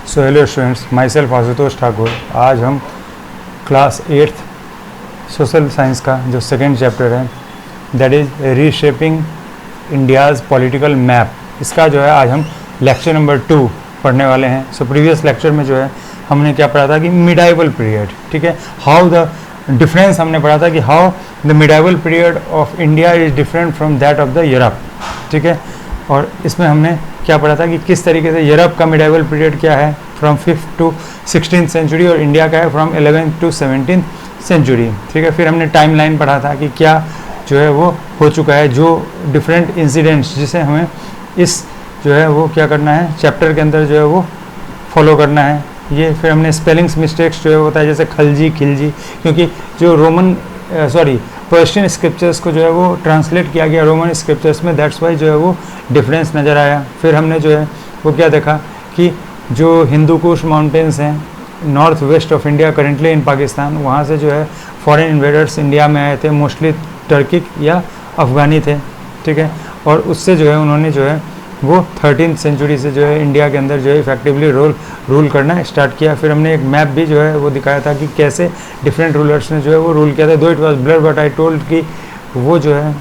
So hello students, my self Ashutosh Thakur. आज हम class 8th social science का जो सेकेंड चैप्टर है that is reshaping India's political map, इसका जो है आज हम लेक्चर नंबर 2 पढ़ने वाले हैं। सो प्रीवियस लेक्चर में जो है हमने क्या पढ़ा था कि मिडाइवल पीरियड, ठीक है, हाउ द डिफरेंस हमने पढ़ा था कि how the medieval period of India is different from that of the Europe, ठीक है। और इसमें हमने क्या पढ़ा था कि किस तरीके से यूरोप का मिडाइवल पीरियड क्या है from 5th to 16th century और इंडिया का है from 11th to 17th century, ठीक है। फिर हमने टाइम लाइन पढ़ा था कि क्या जो है वो हो चुका है, जो डिफरेंट इंसिडेंट्स जिसे हमें इस जो है वो क्या करना है चैप्टर के अंदर जो है वो फॉलो करना है। ये फिर हमने स्पेलिंग्स मिस्टेक्स जो है होता है जैसे खलजी खिलजी, क्योंकि जो पर्शियन स्क्रिप्चर्स को जो है वो ट्रांसलेट किया गया रोमन स्क्रिप्चर्स में, दैट्स वाई जो है वो डिफरेंस नज़र आया। फिर हमने जो है वो क्या देखा कि जो हिंदू कुश माउंटेन्स हैं north west of India currently in Pakistan, वहाँ से जो है फॉरेन इन्वेडर्स इंडिया में आए थे, मोस्टली टर्किक या अफ़गानी थे, ठीक है। और उससे जो है उन्होंने जो है वो 13th सेंचुरी से जो है इंडिया के अंदर जो है इफेक्टिवली रूल करना स्टार्ट किया। फिर हमने एक मैप भी जो है वो दिखाया था कि कैसे डिफरेंट रूलर्स ने जो है वो रूल किया था। Though it was blur but I told कि वो जो है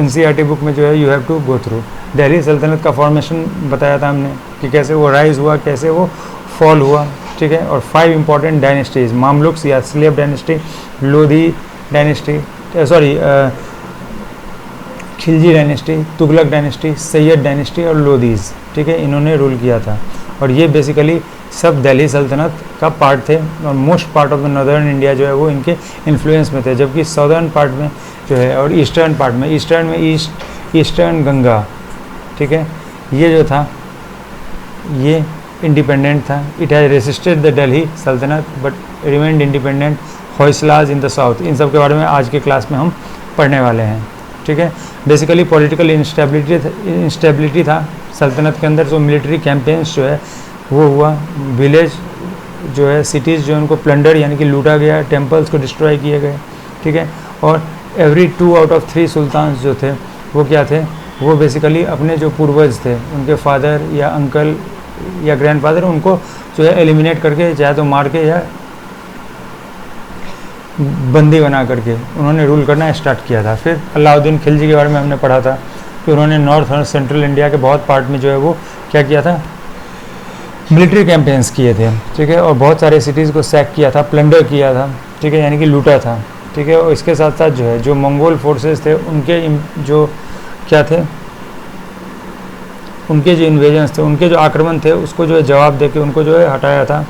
NCERT बुक में जो है you have to go through. Delhi सल्तनत का फॉर्मेशन बताया था हमने कि कैसे वो राइज हुआ, कैसे वो फॉल हुआ, ठीक है। और 5 इंपॉर्टेंट डायनेस्टीज़, मामलुक्स या slave dynasty, Lodhi dynasty, Khilji dynasty, Tughlaq dynasty, Syed dynasty और लोधीज़, ठीक है, इन्होंने रूल किया था। और ये बेसिकली सब दिल्ली सल्तनत का पार्ट थे और most part of the northern India जो है वो इनके इन्फ्लुएंस में थे, जबकि साउदर्न पार्ट में जो है और ईस्टर्न पार्ट में, ईस्टर्न गंगा, ठीक है, ये जो था ये इंडिपेंडेंट था। It has resisted the Delhi Sultanate but remained independent. Hoysalas in the south, इन सब के बारे में आज के क्लास में हम पढ़ने वाले हैं, ठीक है। बेसिकली पॉलिटिकल इंस्टेबिलिटी था सल्तनत के अंदर, जो मिलिट्री कैंपेन्स जो है वो हुआ, विलेज जो है सिटीज़ जो उनको प्लंडर यानी कि लूटा गया, टेम्पल्स को डिस्ट्रॉय किए गए, ठीक है। और एवरी 2 out of 3 सुल्तान जो थे वो क्या थे, वो बेसिकली अपने जो पूर्वज थे उनके फादर या अंकल या ग्रैंडफादर उनको जो है एलिमिनेट करके चाहे तो मार के या बंदी बना करके उन्होंने रूल करना स्टार्ट किया था। फिर अलाउद्दीन खिलजी के बारे में हमने पढ़ा था कि उन्होंने नॉर्थ और सेंट्रल इंडिया के बहुत पार्ट में जो है वो क्या किया था, मिलिट्री कैंपेन्स किए थे, ठीक है। और बहुत सारे सिटीज़ को सैक किया था, प्लंडर किया था, ठीक है, यानी कि लूटा था, ठीक है। और इसके साथ साथ जो है जो मंगोल फोर्सेस थे उनके जो क्या थे, उनके जो इन्वेजन्स थे, उनके जो आक्रमण थे उसको जो है जवाब दे के उनको जो है हटाया था,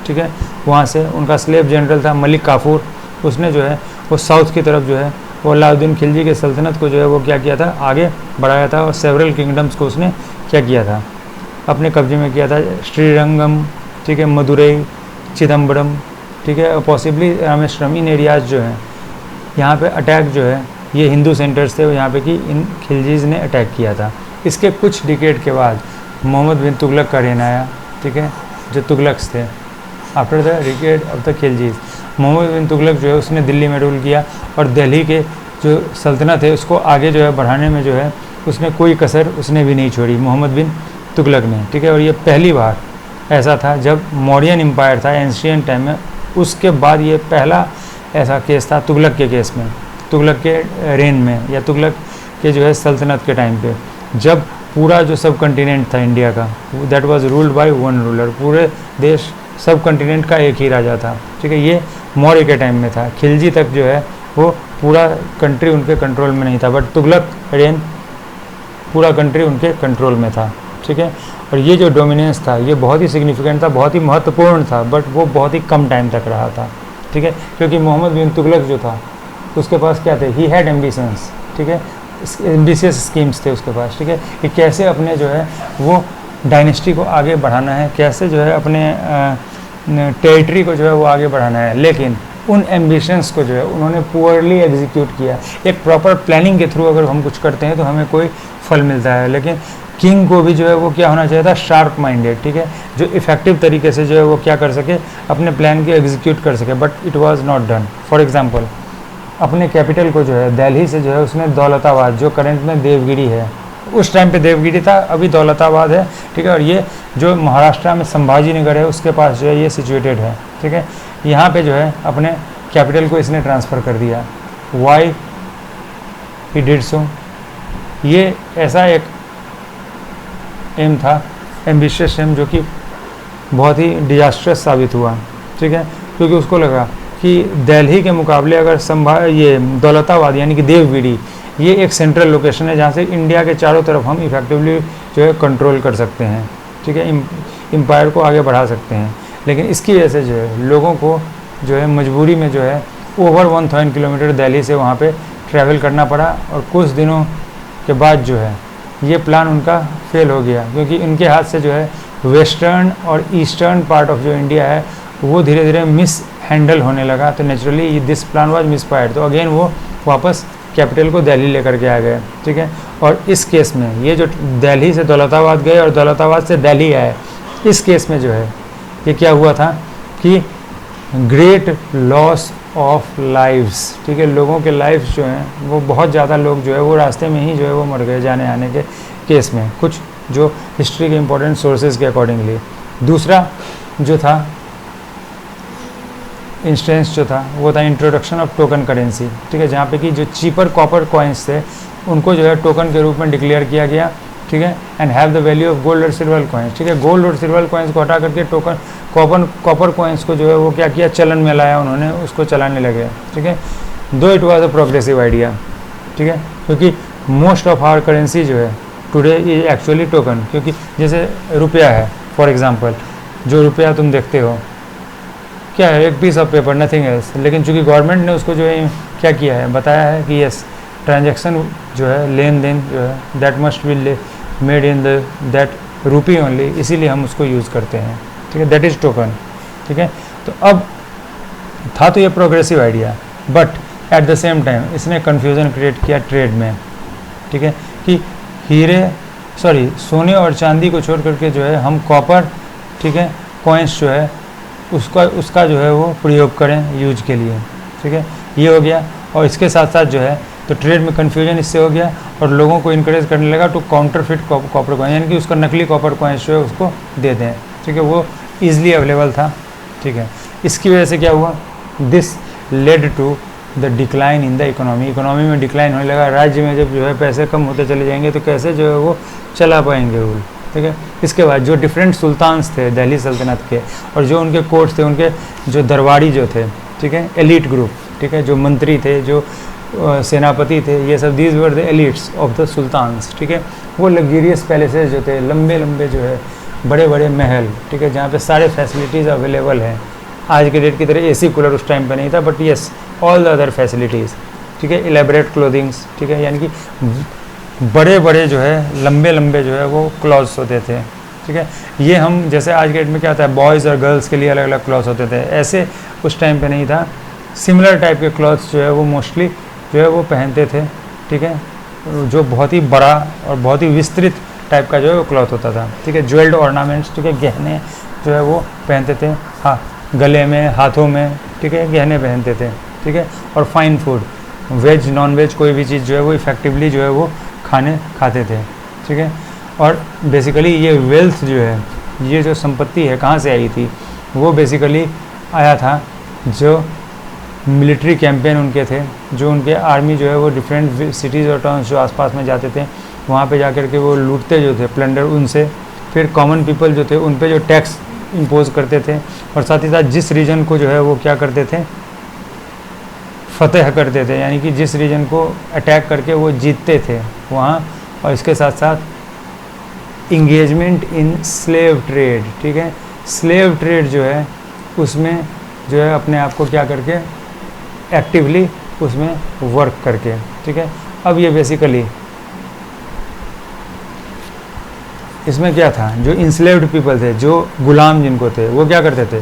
ठीक है। वहाँ से उनका स्लेव जनरल था मलिक काफूर, उसने जो है वो साउथ की तरफ जो है वो अलाउद्दीन खिलजी के सल्तनत को जो है वो क्या किया था, आगे बढ़ाया था और सेवरल किंगडम्स को उसने क्या किया था, अपने कब्जे में किया था। श्रीरंगम, ठीक है, मदुरई, चिदम्बरम, ठीक है, और पॉसिबली रामेश्वरम, इन एरियाज़ जो हैं यहाँ पे अटैक जो है ये हिंदू सेंटर्स थे यहाँ पे कि इन खिलजीज़ ने अटैक किया था। इसके कुछ डिकेड के बाद मोहम्मद बिन तुगलक का रेन आया, ठीक है, जो तुगलक्स थे। After the decade of the Khiljis Mohammad bin Tughlaq जो है उसने दिल्ली में रूल किया और दिल्ली के जो सल्तनत है उसको आगे जो है बढ़ाने में जो है उसने कोई कसर उसने भी नहीं छोड़ी, मोहम्मद बिन तुगलक ने, ठीक है। और ये पहली बार ऐसा था जब मौर्यन एम्पायर था एंशियंट टाइम में, उसके बाद ये पहला ऐसा केस था तुगलक के केस में, तुगलक के रेन में या तुगलक के जो है सल्तनत के टाइम पे, जब पूरा जो सब कॉन्टिनेंट था इंडिया का that was ruled by one ruler, पूरे देश सब कॉन्टिनेंट का एक ही राजा था, ठीक है। ये मौर्य के टाइम में था, खिलजी तक जो है वो पूरा कंट्री उनके कंट्रोल में नहीं था, बट तुगलक रेन पूरा कंट्री उनके कंट्रोल में था, ठीक है। और ये जो डोमिनेंस था ये बहुत ही सिग्निफिकेंट था, बहुत ही महत्वपूर्ण था, बट वो बहुत ही कम टाइम तक रहा था, ठीक है। क्योंकि मोहम्मद बिन तुगलक जो था उसके पास क्या थे, ही हैड एम्बिशंस, ठीक है, एम्बिशियस स्कीम्स थे उसके पास, ठीक है, कि कैसे अपने जो है वो डायनेस्टी को आगे बढ़ाना है, कैसे जो है अपने टेरिटरी को जो है वो आगे बढ़ाना है। लेकिन उन एम्बिशंस को जो है उन्होंने पुअरली एग्जीक्यूट किया। एक प्रॉपर प्लानिंग के थ्रू अगर हम कुछ करते हैं तो हमें कोई फल मिलता है, लेकिन किंग को भी जो है वो क्या होना चाहिए था, शार्प माइंडेड, ठीक है, जो इफेक्टिव तरीके से जो है वो क्या कर सके, अपने प्लान को एग्जीक्यूट कर सके, but it was not done. For example अपने कैपिटल को जो है दिल्ली से जो है उसने दौलताबाद जो करंट में देवगिरी है उस टाइम पे देवगिरी था, अभी दौलताबाद है, ठीक है। और ये जो महाराष्ट्र में संभाजी नगर है उसके पास जो है ये सिचुएटेड है, ठीक है। यहाँ पे जो है अपने कैपिटल को इसने ट्रांसफ़र कर दिया। वाई ही डिड सो, ये ऐसा एक एम था, एम्बिशियस एम, जो कि बहुत ही डिजास्ट्रस साबित हुआ, ठीक है। क्योंकि उसको लगा कि दिल्ली के मुकाबले अगर ये दौलताबाद यानी कि देवगिरी ये एक सेंट्रल लोकेशन है जहाँ से इंडिया के चारों तरफ हम इफेक्टिवली जो है कंट्रोल कर सकते हैं, ठीक है, एम्पायर को आगे बढ़ा सकते हैं। लेकिन इसकी वजह से जो है लोगों को जो है मजबूरी में जो है ओवर 1000 किलोमीटर दिल्ली से वहाँ पे ट्रैवल करना पड़ा। और कुछ दिनों के बाद जो है ये प्लान उनका फेल हो गया, क्योंकि उनके हाथ से जो है वेस्टर्न और ईस्टर्न पार्ट ऑफ जो इंडिया है वो धीरे धीरे मिस हैंडल होने लगा। तो नेचुरली दिस प्लान वाज मिसफायर्ड। तो अगेन वो वापस कैपिटल को दिल्ली लेकर के आ गए, ठीक है। और इस केस में ये जो दिल्ली से दौलताबाद गए और दौलताबाद से दिल्ली आए, इस केस में जो है ये क्या हुआ था कि ग्रेट लॉस ऑफ लाइव्स, ठीक है, लोगों के लाइफ्स जो हैं वो बहुत ज़्यादा लोग जो है वो रास्ते में ही जो है वो मर गए जाने आने के केस में, कुछ जो हिस्ट्री के इंपॉर्टेंट सोर्सेज के अकॉर्डिंगली। दूसरा जो था इंस्टेंस जो था वो था इंट्रोडक्शन ऑफ टोकन करेंसी, ठीक है, जहाँ पे कि जो चीपर कॉपर कॉइन्स थे उनको जो है टोकन के रूप में डिक्लेयर किया गया, ठीक है। And have the value of gold और सिल्वर कॉइन्स, ठीक है। गोल्ड और सिल्वर कॉइन्स को हटा करके टोकन कॉपर कॉइन्स को जो है वो क्या किया, चलन में लाया उन्होंने, उसको चलाने लगे, ठीक है। दो it was a progressive idea, ठीक है, क्योंकि मोस्ट ऑफ आवर करेंसी जो है टुडे इज एक्चुअली टोकन। क्योंकि जैसे रुपया है फॉर एग्जांपल, जो रुपया तुम देखते हो क्या है, एक piece of paper, nothing else. लेकिन चूंकि गवर्नमेंट ने उसको जो है क्या किया है, बताया है कि यस ट्रांजैक्शन जो है, लेन देन जो है that must be made in that रूपी ओनली, इसीलिए हम उसको यूज़ करते हैं, ठीक है, दैट इज़ टोकन, ठीक है। तो अब था तो ये progressive idea, but at the same time इसने कन्फ्यूज़न क्रिएट किया ट्रेड में, ठीक है, कि सोने और चांदी को छोड़ करके जो है हम कॉपर, ठीक है, कॉइन्स जो है उसका जो है वो प्रयोग करें यूज के लिए, ठीक है, ये हो गया। और इसके साथ साथ जो है तो ट्रेड में कन्फ्यूजन इससे हो गया और लोगों को इनकरेज करने लगा टू काउंटरफिट कॉपर कॉइन, यानी कि उसका नकली कॉपर कॉइन्स जो है उसको दे दें, ठीक है, वो ईजिली अवेलेबल था, ठीक है। इसकी वजह से क्या हुआ, this led to the decline in the economy में डिक्लाइन होने लगा। राज्य में जब जो है पैसे कम होते चले जाएंगे तो कैसे जो है वो चला पाएंगे रूल, ठीक है। इसके बाद जो डिफरेंट सुल्तान्स थे दिल्ली सल्तनत के और जो उनके कोर्ट्स थे, उनके जो दरबारी जो थे, ठीक है, एलिट ग्रुप, ठीक है, जो मंत्री थे, जो सेनापति थे, ये सब these were the elites of the sultans, ठीक है। वो लग्जरियस पैलेसेस जो थे, लंबे लंबे जो है बड़े बड़े महल, ठीक है, जहाँ पे सारे फैसिलिटीज़ अवेलेबल हैं। आज के डेट की तरह एसी कूलर उस टाइम पे नहीं था, but yes all the other facilities, ठीक है, इलेबरेट क्लोथिंग्स, ठीक है, यानी कि बड़े बड़े जो है लंबे लंबे जो है वो क्लॉथ्स होते थे, ठीक है। ये हम जैसे आज के डेट में क्या होता है, बॉयज़ और गर्ल्स के लिए अलग अलग क्लॉथ्स होते थे, ऐसे उस टाइम पे नहीं था। सिमिलर टाइप के क्लॉथ्स जो है वो मोस्टली जो है वो पहनते थे, ठीक है, जो बहुत ही बड़ा और बहुत ही विस्तृत टाइप का जो है वो क्लॉथ होता था, ठीक है। ज्वेल्ड ऑर्नामेंट्स, ठीक है, गहने जो है वो पहनते थे, हाँ, गले में, हाथों में, ठीक है, गहने पहनते थे, ठीक है। और fine food, veg non veg कोई भी चीज़ जो है वो इफ़ेक्टिवली जो है वो खाते थे, ठीक है। और बेसिकली ये वेल्थ जो है, ये जो संपत्ति है कहाँ से आई थी, वो बेसिकली आया था जो मिलिट्री कैंपेन उनके थे, जो उनके आर्मी जो है वो डिफरेंट सिटीज़ और टाउन्स जो आसपास में जाते थे, वहाँ पे जाकर के वो लूटते जो थे प्लंडर उनसे, फिर कॉमन पीपल जो थे उन पे जो टैक्स इम्पोज करते थे, और साथ ही साथ जिस रीजन को जो है वो क्या करते थे, फतेह करते थे, यानी कि जिस रीजन को अटैक करके वो जीतते थे वहाँ। और इसके साथ साथ इंगेजमेंट इन स्लेव ट्रेड, ठीक है, स्लेव ट्रेड जो है उसमें जो है अपने आप को क्या करके एक्टिवली उसमें वर्क करके, ठीक है। अब ये बेसिकली इसमें क्या था, जो इंस्लेव्ड पीपल थे, जो गुलाम जिनको थे, वो क्या करते थे,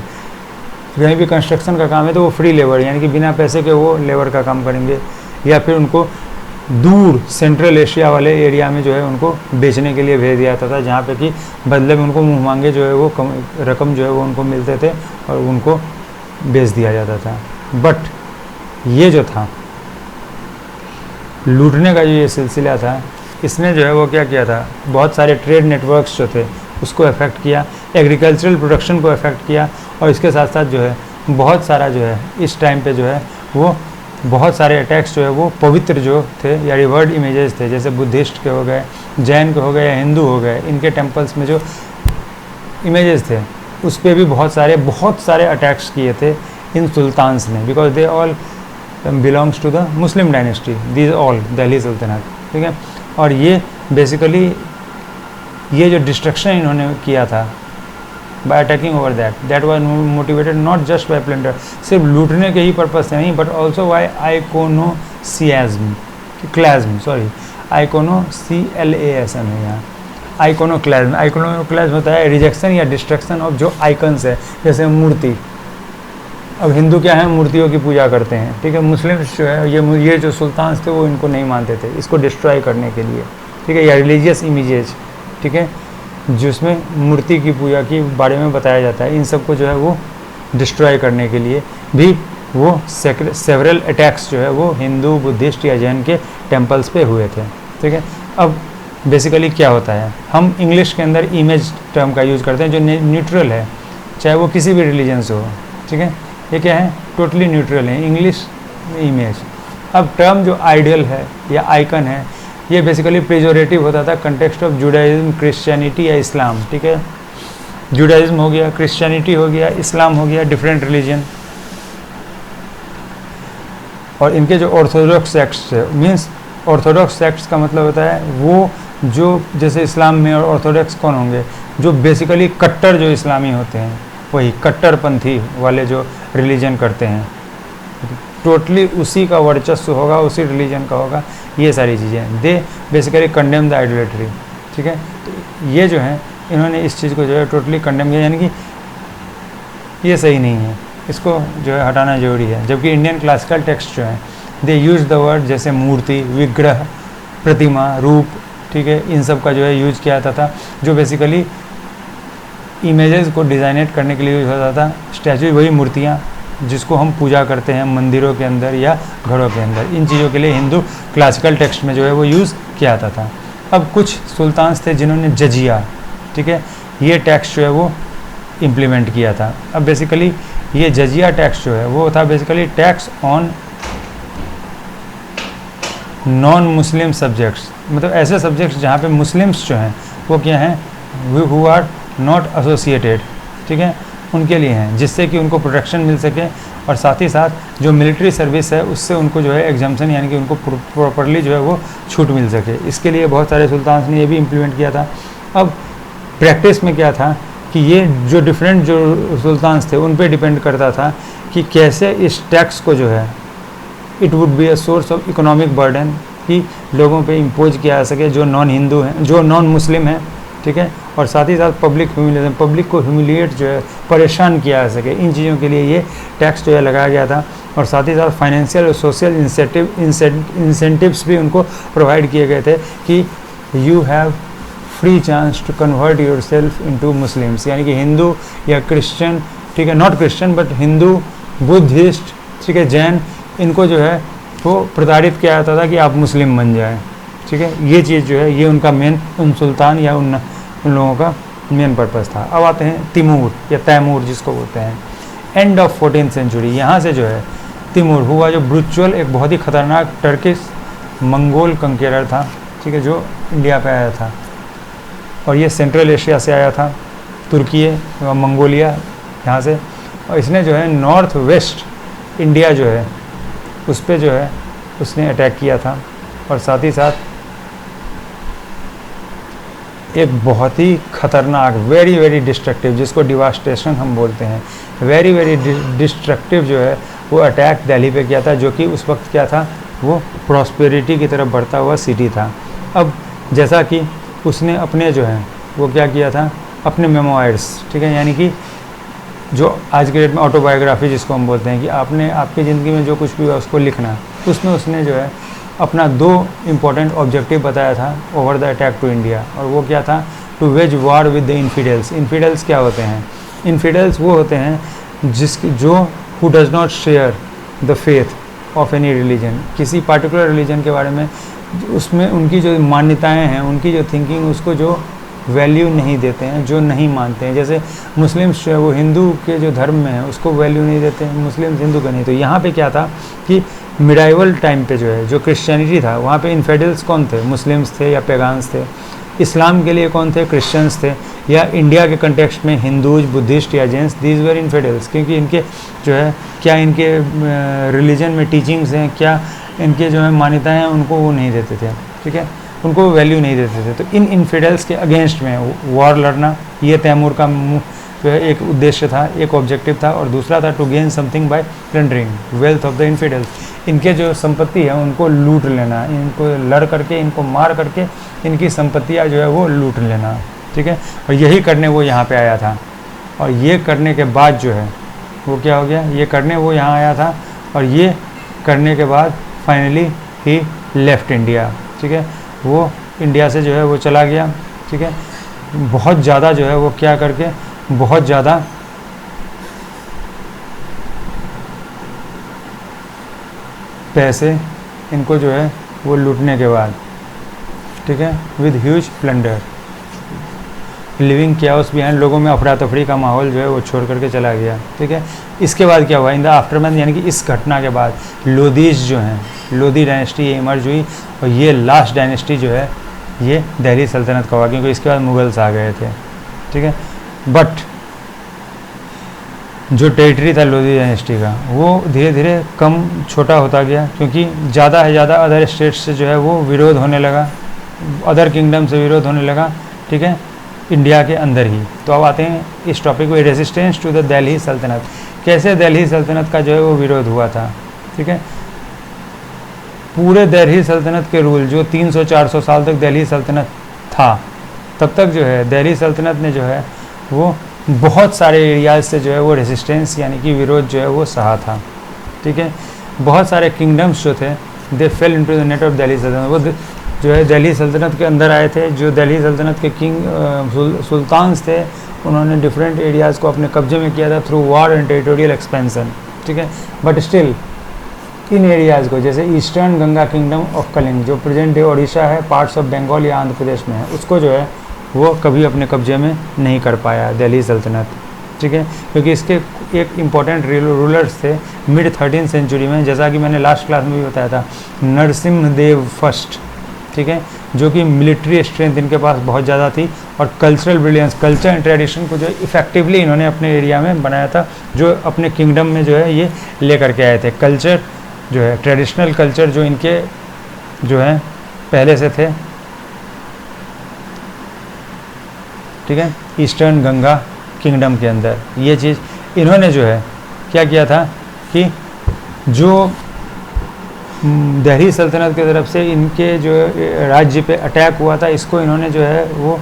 कहीं भी कंस्ट्रक्शन का काम है तो वो फ्री लेबर, यानी कि बिना पैसे के वो लेबर का काम करेंगे, या फिर उनको दूर सेंट्रल एशिया वाले एरिया में जो है उनको बेचने के लिए भेज दिया जाता था, जहाँ पे कि बदले में उनको मुँह मांगे जो है वो रकम जो है वो उनको मिलते थे और उनको बेच दिया जाता था। बट ये जो था लूटने का जो ये सिलसिला था, इसने जो है वो क्या किया था, बहुत सारे ट्रेड नेटवर्क्स जो थे उसको अफेक्ट किया, एग्रीकल्चरल प्रोडक्शन को अफेक्ट किया, और इसके साथ साथ जो है बहुत सारा जो है इस टाइम पे जो है वो बहुत सारे अटैक्स जो है वो पवित्र जो थे या रिवर्ड इमेजेस थे, जैसे बुद्धिस्ट के हो गए, जैन के हो गए या हिंदू हो गए, इनके टेम्पल्स में जो इमेजेस थे उस पर भी बहुत सारे अटैक्स किए थे इन सुल्तान्स ने, because they all belongs to the Muslim dynasty, these all Delhi सल्तनत, ठीक है। और ये बेसिकली ये जो डिस्ट्रक्शन इन्होंने किया था bye attacking over that was motivated not just by plunder, सिर्फ लूटने के ही पर्पज से नहीं, बट ऑल्सो बाय आइकोनोसियाज्म, आइकोनोसियाज्म है यहाँ, आइकोनोक्लाज्म होता है रिजेक्शन या डिस्ट्रक्शन ऑफ जो आइकन्स है, जैसे मूर्ति। अब हिंदू क्या है, मूर्तियों की पूजा करते हैं, ठीक है। मुस्लिम्स जो है ये जो सुल्तान्स थे वो इनको नहीं मानते थे, इसको डिस्ट्रॉय करने के लिए, ठीक है, या रिलीजियस इमेजेस, ठीक है, जिसमें मूर्ति की पूजा के बारे में बताया जाता है, इन सब को जो है वो डिस्ट्रॉय करने के लिए भी वो सेवरल अटैक्स जो है वो हिंदू, बुद्धिस्ट या जैन के टेम्पल्स पे हुए थे, ठीक है। अब बेसिकली क्या होता है, हम इंग्लिश के अंदर इमेज टर्म का यूज़ करते हैं जो न्यूट्रल है, चाहे वो किसी भी रिलीजन से हो, ठीक है। ये क्या है, टोटली न्यूट्रल है इंग्लिश में इमेज। अब टर्म जो आइडियल है या आइकन है, ये बेसिकली पेजोरेटिव होता था कंटेक्स्ट ऑफ जुडाइज्म, क्रिश्चियनिटी या इस्लाम, ठीक है। जुडाइज्म हो गया, क्रिश्चियनिटी हो गया, इस्लाम हो गया, डिफरेंट रिलीजन। और इनके जो ऑर्थोडॉक्स सेक्ट्स है, मीन्स ऑर्थोडॉक्स सेक्ट्स का मतलब होता है वो जो, जैसे इस्लाम में और ऑर्थोडॉक्स कौन होंगे, जो बेसिकली कट्टर जो इस्लामी होते हैं, वही कट्टरपंथी वाले जो रिलीजन करते हैं, टोटली उसी का वर्चस्व होगा, उसी रिलीजन का होगा, ये सारी चीज़ें। They basically condemn the idolatry, ठीक है। तो ये जो है इन्होंने इस चीज़ को जो है टोटली कंडेम किया, यानी कि ये सही नहीं है, इसको जो है हटाना जरूरी है। जबकि इंडियन क्लासिकल टेक्स्ट जो है दे यूज द वर्ड, जैसे मूर्ति, विग्रह, प्रतिमा, रूप, ठीक है, इन सब का जो है यूज किया जाता था, जो बेसिकली इमेजेस को डिज़ाइनेट करने के लिए यूज होता था। स्टैचू वही मूर्तियाँ जिसको हम पूजा करते हैं मंदिरों के अंदर या घरों के अंदर, इन चीज़ों के लिए हिंदू क्लासिकल टेक्स्ट में जो है वो यूज़ किया जाता था। अब कुछ सुल्तान्स थे जिन्होंने जजिया, ठीक है, ये टैक्स जो है वो इम्प्लीमेंट किया था। अब बेसिकली ये जजिया टैक्स जो है वो था basically tax on non Muslim subjects, मतलब ऐसे सब्जेक्ट्स जहाँ पे मुस्लिम्स जो हैं वो क्या हैं, हु आर नॉट एसोसिएटेड, ठीक है, उनके लिए हैं, जिससे कि उनको प्रोटेक्शन मिल सके, और साथ ही साथ जो मिलिट्री सर्विस है उससे उनको जो है एग्जाम्पशन, यानी कि उनको प्रॉपरली जो है वो छूट मिल सके। इसके लिए बहुत सारे सुल्तान्स ने ये भी इम्प्लीमेंट किया था। अब प्रैक्टिस में क्या था कि ये जो डिफरेंट जो सुल्तान्स थे उन पे डिपेंड करता था कि कैसे इस टैक्स को जो है it would be a source of economic burden, कि लोगों पे इम्पोज किया जा सके जो नॉन हिंदू हैं, जो नॉन मुस्लिम हैं, ठीक है, और साथ ही साथ पब्लिक को ह्यूमिलिएट जो है परेशान किया जा सके, इन चीज़ों के लिए ये टैक्स जो है लगाया गया था। और साथ ही साथ फाइनेंशियल और सोशल इंसेंटिव्स भी उनको प्रोवाइड किए गए थे कि you have free chance to convert yourself into Muslims, यानी कि हिंदू या क्रिश्चियन, ठीक है, not Christian but Hindu, Buddhist, ठीक है, जैन, इनको जो है वो प्रताड़ित किया जाता था कि आप मुस्लिम बन जाएं, ठीक है। ये चीज़ जो है ये उनका मेन, उन सुल्तान या उन लोगों का मेन पर्पस था। अब आते हैं तिमूर या तैमूर जिसको बोलते हैं, एंड ऑफ 14th सेंचुरी। यहाँ से जो है तिमूर हुआ जो ब्रुचुअल, एक बहुत ही खतरनाक टर्किश मंगोल कंकेरर था, ठीक है, जो इंडिया पे आया था, और ये सेंट्रल एशिया से आया था, तुर्की व मंगोलिया यहाँ से, और इसने जो है नॉर्थ वेस्ट इंडिया जो है उस पर जो है उसने अटैक किया था। और साथ ही साथ एक बहुत ही खतरनाक, वेरी वेरी डिस्ट्रक्टिव, जिसको डिवास्टेशन हम बोलते हैं, वेरी वेरी डिस्ट्रक्टिव जो है वो अटैक दिल्ली पे किया था, जो कि उस वक्त क्या था, वो प्रॉस्पेरिटी की तरफ बढ़ता हुआ सिटी था। अब जैसा कि उसने अपने जो है वो क्या किया था, अपने मेमोइर्स, ठीक है, यानी कि जो आज के डेट में ऑटोबायोग्राफी जिसको हम बोलते हैं, कि आपने आपकी ज़िंदगी में जो कुछ भी हुआ उसको लिखना, उसमें उसने जो है अपना 2 इम्पॉर्टेंट ऑब्जेक्टिव बताया था over the attack to India, और वो क्या था, to wage war with the infidels. Infidels क्या होते हैं, इन्फिडेल्स वो होते हैं जो who does not share the faith of any religion, किसी पार्टिकुलर रिलीजन के बारे में उसमें उनकी जो मान्यताएं हैं, उनकी जो थिंकिंग, उसको जो वैल्यू नहीं देते हैं, जो नहीं मानते हैं। जैसे मुस्लिम्स जो है वो हिंदू के जो धर्म में है उसको वैल्यू नहीं देते हैं, मुस्लिम हिंदू का नहीं। तो यहाँ पे क्या था कि मिडाइवल टाइम पे जो है जो क्रिश्चियनिटी था, वहाँ पे इन्फेडल्स कौन थे? मुस्लिम्स थे या पेगान्स थे। इस्लाम के लिए कौन थे? क्रिश्चियंस थे। या इंडिया के कंटेक्स्ट में हिंदूज, बुद्धिस्ट या जैन्स, दीज वर इन्फेडल्स, क्योंकि इनके जो है क्या इनके रिलीजन में टीचिंग्स हैं, क्या इनके जो है मान्यताएं हैं, उनको वो नहीं देते थे, ठीक है, उनको वैल्यू नहीं देते थे। तो इन इन्फिडेल्स के अगेंस्ट में वॉर लड़ना, ये तैमूर का जो है एक उद्देश्य था, एक ऑब्जेक्टिव था। और दूसरा था to gain something by plundering wealth of the infidels, इनके जो संपत्ति है उनको लूट लेना, इनको लड़ करके, इनको मार करके इनकी संपत्तियाँ जो है वो लूट लेना, ठीक है। और यही करने वो यहाँ पे आया था। और ये करने के बाद जो है वो क्या हो गया, ये करने वो यहाँ आया था, और ये करने के बाद फाइनली ही लेफ्ट इंडिया, ठीक है। वो इंडिया से जो है वो चला गया, ठीक है। बहुत ज़्यादा जो है वो क्या करके, बहुत ज़्यादा पैसे इनको जो है वो लूटने के बाद, ठीक है, with huge plunder, leaving chaos behind, लोगों में अफरा तफरी का माहौल जो है वो छोड़ करके चला गया, ठीक है। इसके बाद क्या हुआ, इन द आफ्टरमैथ, यानी कि इस घटना के बाद लोधीज जो हैं, लोधी डायनेस्टी ये इमर्ज हुई। और ये लास्ट डायनेस्टी जो है ये दिल्ली सल्तनत का हुआ, क्योंकि इसके बाद मुगल्स आ गए थे, ठीक है। बट जो टेरिटरी था लोधी डायनेस्टी का वो धीरे धीरे कम छोटा होता गया, क्योंकि ज़्यादा से ज़्यादा अदर स्टेट से जो है वो विरोध होने लगा, अदर किंगडम से विरोध होने लगा, ठीक है, इंडिया के अंदर ही। तो अब आते हैं इस टॉपिक पे, रेजिस्टेंस टू द दिल्ली सल्तनत, कैसे दिल्ली सल्तनत का जो है वो विरोध हुआ था, ठीक है। पूरे दिल्ली सल्तनत के रूल जो 300-400 साल तक दिल्ली सल्तनत था, तब तक जो है दिल्ली सल्तनत ने जो है वो बहुत सारे एरियाज से जो है वो रेजिस्टेंस यानी कि विरोध जो है वो सहा था, ठीक है। बहुत सारे किंगडम्स जो थे they fell into the net of Delhi Sultanate, वो जो है दिल्ली सल्तनत के अंदर आए थे। जो दिल्ली सल्तनत के किंग सुल्तान्स थे, उन्होंने डिफरेंट एरियाज़ को अपने कब्जे में किया था through war and territorial expansion, ठीक है। बट स्टिल इन एरियाज़ को, जैसे eastern Ganga kingdom of Kalinga जो प्रेजेंट डे ओडिशा है, पार्ट्स ऑफ बंगाल या आंध्र प्रदेश में है, उसको जो है वो कभी अपने कब्जे में नहीं कर पाया दिल्ली सल्तनत, ठीक है, क्योंकि इसके एक इम्पॉर्टेंट रूलर्स थे मिड 13th सेंचुरी में, जैसा कि मैंने लास्ट क्लास में भी बताया था, नरसिम्हदेव फर्स्ट, ठीक है, जो कि मिलिट्री स्ट्रेंथ इनके पास बहुत ज़्यादा थी और cultural brilliance, culture and tradition को जो इफेक्टिवली इन्होंने अपने एरिया में बनाया था, जो अपने किंगडम में जो है ये लेकर के आए थे। कल्चर जो है, ट्रेडिशनल कल्चर जो इनके जो है पहले से थे, ठीक है, ईस्टर्न गंगा किंगडम के अंदर ये चीज़ इन्होंने जो है क्या किया था कि जो दिल्ली सल्तनत की तरफ से इनके जो राज्य पे अटैक हुआ था, इसको इन्होंने जो है वो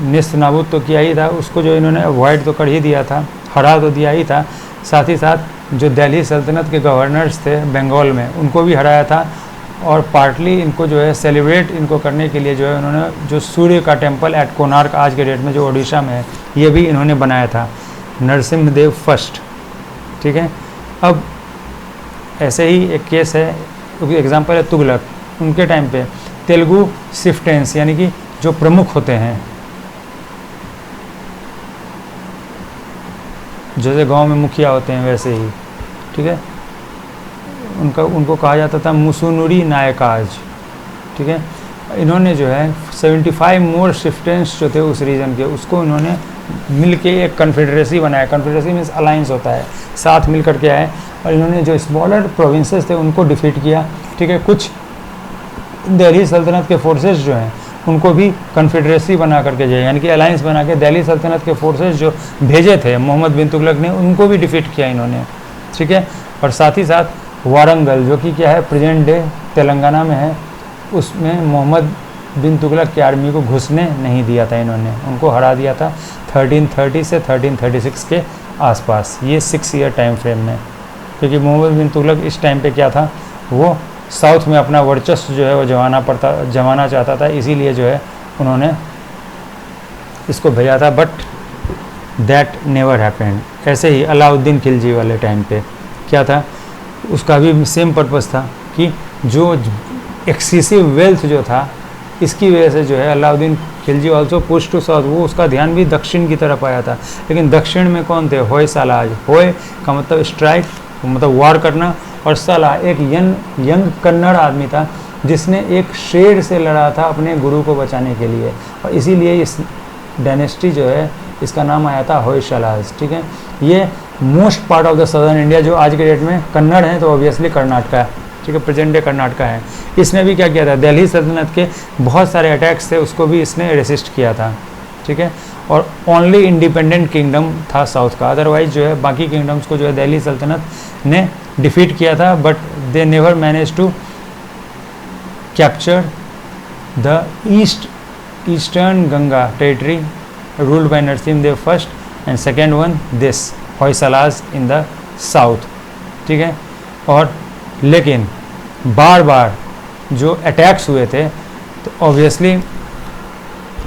निस्त नाबूद तो किया ही था, उसको जो इन्होंने अवॉइड तो कर ही दिया था, हरा तो दिया ही था। साथ ही साथ जो दिल्ली सल्तनत के गवर्नर्स थे बंगाल में, उनको भी हराया था। और पार्टली इनको जो है सेलिब्रेट इनको करने के लिए जो है उन्होंने जो सूर्य का टेम्पल एट कोणार्क आज के डेट में जो ओडिशा में है, ये भी इन्होंने बनाया था, नरसिम्हदेव फर्स्ट, ठीक है। अब ऐसे ही एक केस है, एग्जाम्पल है तुगलक, उनके टाइम पे तेलुगु शिफ्टेंस यानी कि जो प्रमुख होते हैं, जैसे गांव में मुखिया होते हैं वैसे ही, ठीक है, उनको कहा जाता था मुसुनुरी नायकाज, ठीक है। इन्होंने जो है 75 मोर शिफ्टेंस जो थे उस रीजन के, उसको इन्होंने मिल के एक कन्फेडरेसी बनाया। कन्फेडरेसी मीन्स अलायंस होता है, साथ मिल करके आए और इन्होंने जो स्मॉलर प्रोविंसेस थे उनको डिफीट किया, ठीक है। कुछ दिल्ली सल्तनत के फोर्सेस जो हैं उनको भी कन्फेडरेसी बना करके जाए, यानी कि अलायंस बना के दिल्ली सल्तनत के फोर्सेस जो भेजे थे मोहम्मद बिन तुगलक ने, उनको भी डिफीट किया इन्होंने, ठीक है। और साथ ही साथ वारंगल जो कि क्या है प्रेजेंट डे तेलंगाना में है, उसमें मोहम्मद बिन तुगलक की आर्मी को घुसने नहीं दिया था, इन्होंने उनको हरा दिया था 1330 से 1336 के आसपास, ये 6 ईयर टाइम फ्रेम में। क्योंकि मोहम्मद बिन तुगलक इस टाइम पे क्या था, वो साउथ में अपना वर्चस्व जो है वो जमाना चाहता था, इसीलिए जो है उन्होंने इसको भेजा था। But that never happened. ऐसे ही अलाउद्दीन खिलजी वाले टाइम पे क्या था, उसका भी सेम पर्पस था कि जो एक्सेसिव वेल्थ जो था, इसकी वजह से जो है Alauddin Khilji also push to south, वो उसका ध्यान भी दक्षिण की तरफ आया था। लेकिन दक्षिण में कौन थे? होयसालाज। होय का मतलब स्ट्राइक, मतलब वार करना, और साला एक यंग कन्नड़ आदमी था जिसने एक शेर से लड़ा था अपने गुरु को बचाने के लिए, और इसीलिए इस डायनेस्टी जो है इसका नाम आया था होयसालाज। ठीक है, ये most part of the southern India, जो आज के डेट में कन्नड़ है तो ऑब्वियसली कर्नाटका है। ठीक है, प्रेजेंट डे कर्नाटका है। इसने भी क्या किया था? दिल्ली सल्तनत के बहुत सारे अटैक्स थे, उसको भी इसने रेसिस्ट किया था। ठीक है, और ओनली इंडिपेंडेंट किंगडम था साउथ का, अदरवाइज जो है बाकी किंगडम्स को जो है दिल्ली सल्तनत ने डिफीट किया था, but they never manage to capture the eastern Ganga territory ruled by Narasimhadeva first, and second one this Hoysalas in the south. ठीक है, और लेकिन बार बार जो अटैक्स हुए थे तो ऑब्वियसली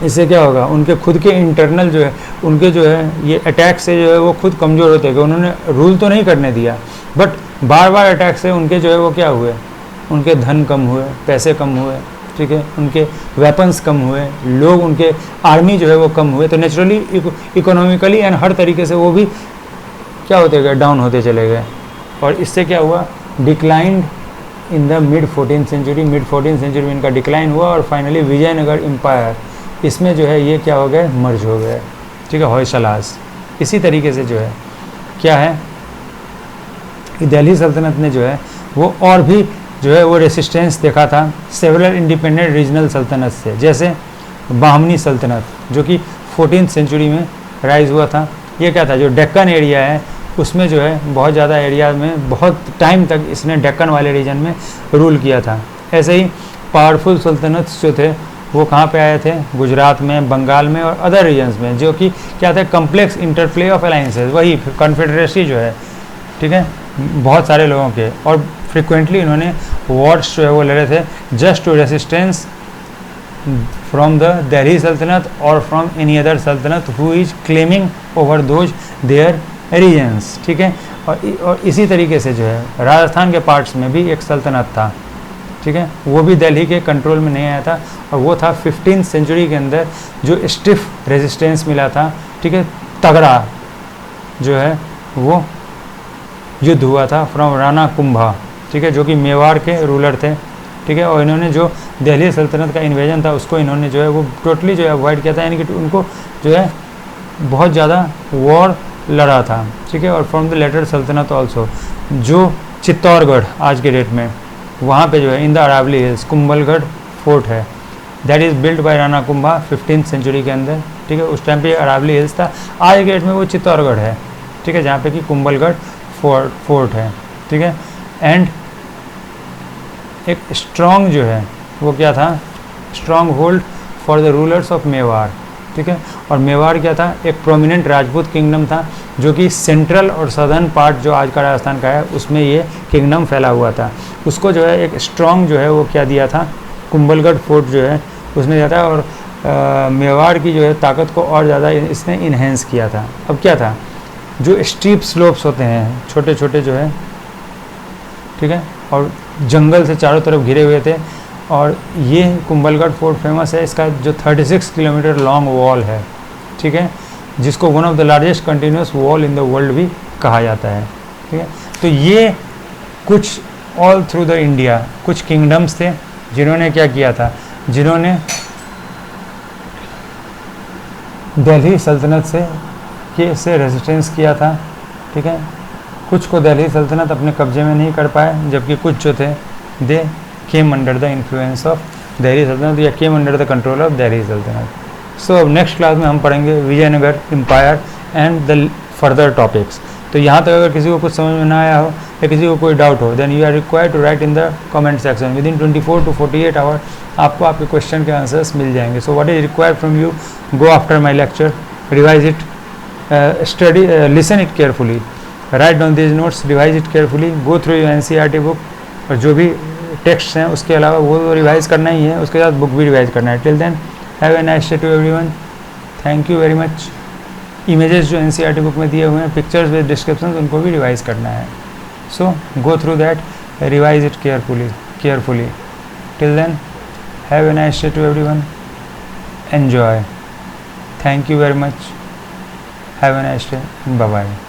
इससे क्या होगा, उनके खुद के इंटरनल जो है, उनके जो है ये अटैक से जो है वो खुद कमज़ोर होते गए। उन्होंने रूल तो नहीं करने दिया, बट बार बार अटैक से उनके जो है वो क्या हुए, उनके धन कम हुए, पैसे कम हुए। ठीक है, उनके वेपन्स कम हुए, लोग, उनके आर्मी जो है वो कम हुए, तो नेचुरली इकोनॉमिकली एंड हर तरीके से वो भी क्या होते गए, डाउन होते चले गए। और इससे क्या हुआ, declined in the mid 14th century, mid 14th century में इनका डिक्लाइन हुआ, और फाइनली विजयनगर एम्पायर इसमें जो है ये क्या हो गए, मर्ज हो गए। ठीक है, होयसालाज। इसी तरीके से जो है क्या है कि दिल्ली सल्तनत ने जो है वो और भी जो है वो रेसिस्टेंस देखा था सेवरल इंडिपेंडेंट रीजनल सल्तनत से, जैसे बाहमनी सल्तनत जो कि 14th सेंचुरी में राइज हुआ था। ये क्या था, जो डेक्कन एरिया है उसमें जो है बहुत ज़्यादा एरिया में बहुत टाइम तक इसने डेक्कन वाले रीजन में रूल किया था। ऐसे ही पावरफुल सल्तनत जो थे वो कहाँ पे आए थे, गुजरात में, बंगाल में और अदर रीजन्स में, जो कि क्या थे, कम्प्लेक्स इंटरप्ले ऑफ अलाइंसेस, वही कॉन्फेडरेसी जो है। ठीक है, बहुत सारे लोगों के, और फ्रिक्वेंटली इन्होंने वॉर्स जो है वो लड़े थे just to resistance from the Delhi सल्तनत और फ्रॉम एनी अदर सल्तनत who is claiming over those their regions. ठीक है, और इसी तरीके से जो है राजस्थान के पार्ट्स में भी एक सल्तनत था। ठीक है, वो भी दिल्ली के कंट्रोल में नहीं आया था, और वो था 15th सेंचुरी के अंदर जो स्टिफ रेजिस्टेंस मिला था। ठीक है, तगड़ा जो है वो युद्ध हुआ था फ्रॉम राणा कुंभा। ठीक है, जो कि मेवाड़ के रूलर थे। ठीक है, और इन्होंने जो दिल्ली सल्तनत का इन्वेजन था उसको इन्होंने जो है वो टोटली जो है अवॉइड किया था, यानी कि उनको जो है बहुत ज़्यादा वॉर लड़ा था। ठीक है, और फ्रॉम द लेटर सल्तनत ऑल्सो, जो चित्तौड़गढ़ आज के डेट में वहाँ पे जो है in the Aravalli hills Kumbhalgarh fort है, that is build by Rana Kumbha 15th century के अंदर। ठीक है, उस टाइम पे अरावली हिल्स था, आज के डेट में वो चित्तौड़गढ़ है। ठीक है, जहाँ पे कि कुंभलगढ़ फोर्ट है। ठीक है, एंड एक स्ट्रॉन्ग जो है वो क्या था, strong hold for the rulers of Mewar. ठीक है, और मेवाड़ क्या था, एक प्रोमिनेंट राजपूत किंगडम था, जो कि सेंट्रल और सदर्न पार्ट जो आज का राजस्थान का है उसमें ये किंगडम फैला हुआ था। उसको जो है एक स्ट्रॉन्ग जो है वो क्या दिया था, कुंभलगढ़ फोर्ट जो है उसने दिया था, और मेवाड़ की जो है ताकत को और ज़्यादा इसने इन्हेंस किया था। अब क्या था, जो स्टीप स्लोप्स होते हैं छोटे छोटे जो है, ठीक है, और जंगल से चारों तरफ घिरे हुए थे, और ये कुंभलगढ़ फोर्ट फेमस है, इसका जो 36 किलोमीटर लॉन्ग वॉल है। ठीक है, जिसको one of the largest continuous wall in the world भी कहा जाता है। ठीक है, तो ये कुछ ऑल थ्रू द इंडिया कुछ किंगडम्स थे जिन्होंने क्या किया था, जिन्होंने दिल्ली सल्तनत से रेजिस्टेंस किया था। ठीक है, कुछ को दिल्ली सल्तनत अपने कब्जे में नहीं कर पाए, जबकि कुछ जो थे they came under the influence of Delhi Sultanate या came under the control of Delhi Sultanate. So अब नेक्स्ट क्लास में हम पढ़ेंगे Vijayanagar empire and the further topics. तो यहाँ तक अगर किसी को कुछ समझ में ना आया हो या किसी को कोई डाउट हो, then you are required to write in the comment section. Within 24 to 48 hour आपको आपके क्वेश्चन के आंसर्स मिल जाएंगे। So what is required from you, go after my lecture, revise it, study, listen it carefully, write down this notes, revise it carefully, go through your NCERT book, और जो भी text हैं उसके अलावा वो तो रिवाइज करना ही है, उसके साथ बुक भी रिवाइज करना है। Till then have a nice day to everyone, thank you very much. Images जो NCERT बुक में दिए हुए हैं, पिक्चर्स विद डिस्क्रिप्शन, उनको भी रिवाइज करना है। So go through that, revise it carefully. Till then, have a nice day to everyone. Enjoy. Thank you very much. Have a nice day and bye bye.